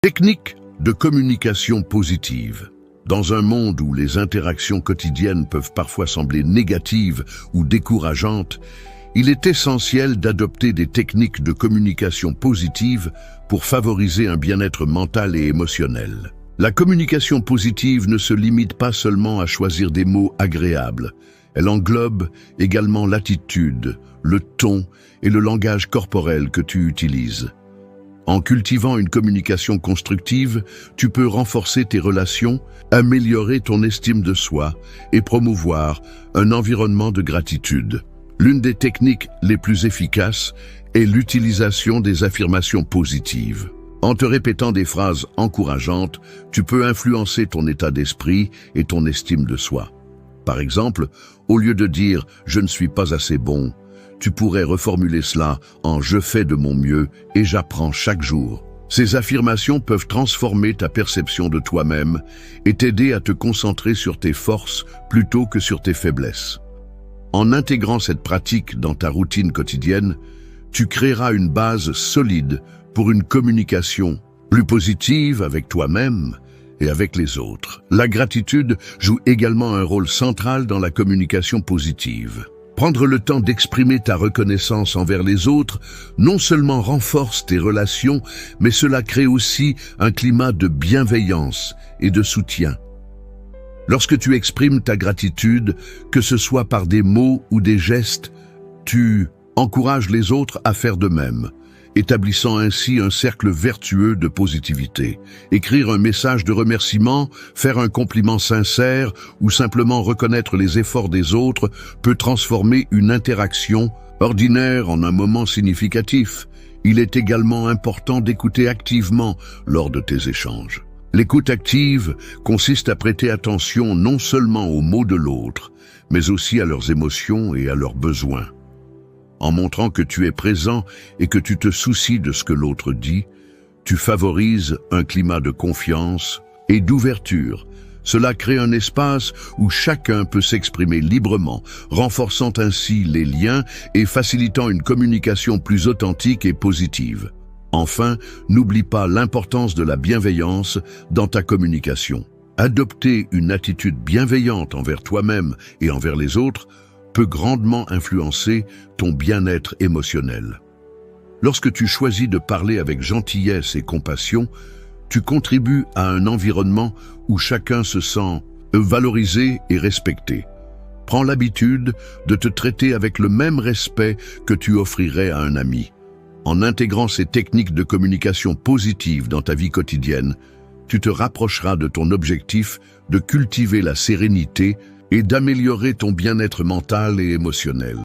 Technique de communication positive. Dans un monde où les interactions quotidiennes peuvent parfois sembler négatives ou décourageantes, il est essentiel d'adopter des techniques de communication positive pour favoriser un bien-être mental et émotionnel. La communication positive ne se limite pas seulement à choisir des mots agréables. Elle englobe également l'attitude, le ton et le langage corporel que tu utilises. En cultivant une communication constructive, tu peux renforcer tes relations, améliorer ton estime de soi et promouvoir un environnement de gratitude. L'une des techniques les plus efficaces est l'utilisation des affirmations positives. En te répétant des phrases encourageantes, tu peux influencer ton état d'esprit et ton estime de soi. Par exemple, au lieu de dire « je ne suis pas assez bon », tu pourrais reformuler cela en « je fais de mon mieux et j'apprends chaque jour ». Ces affirmations peuvent transformer ta perception de toi-même et t'aider à te concentrer sur tes forces plutôt que sur tes faiblesses. En intégrant cette pratique dans ta routine quotidienne, tu créeras une base solide pour une communication plus positive avec toi-même et avec les autres. La gratitude joue également un rôle central dans la communication positive. Prendre le temps d'exprimer ta reconnaissance envers les autres non seulement renforce tes relations, mais cela crée aussi un climat de bienveillance et de soutien. Lorsque tu exprimes ta gratitude, que ce soit par des mots ou des gestes, tu encourages les autres à faire de même, établissant ainsi un cercle vertueux de positivité. Écrire un message de remerciement, faire un compliment sincère ou simplement reconnaître les efforts des autres peut transformer une interaction ordinaire en un moment significatif. Il est également important d'écouter activement lors de tes échanges. L'écoute active consiste à prêter attention non seulement aux mots de l'autre, mais aussi à leurs émotions et à leurs besoins. En montrant que tu es présent et que tu te soucies de ce que l'autre dit, tu favorises un climat de confiance et d'ouverture. Cela crée un espace où chacun peut s'exprimer librement, renforçant ainsi les liens et facilitant une communication plus authentique et positive. Enfin, n'oublie pas l'importance de la bienveillance dans ta communication. Adopter une attitude bienveillante envers toi-même et envers les autres peut grandement influencer ton bien-être émotionnel. Lorsque tu choisis de parler avec gentillesse et compassion, tu contribues à un environnement où chacun se sent valorisé et respecté. Prends l'habitude de te traiter avec le même respect que tu offrirais à un ami. En intégrant ces techniques de communication positive dans ta vie quotidienne, tu te rapprocheras de ton objectif de cultiver la sérénité et d'améliorer ton bien-être mental et émotionnel.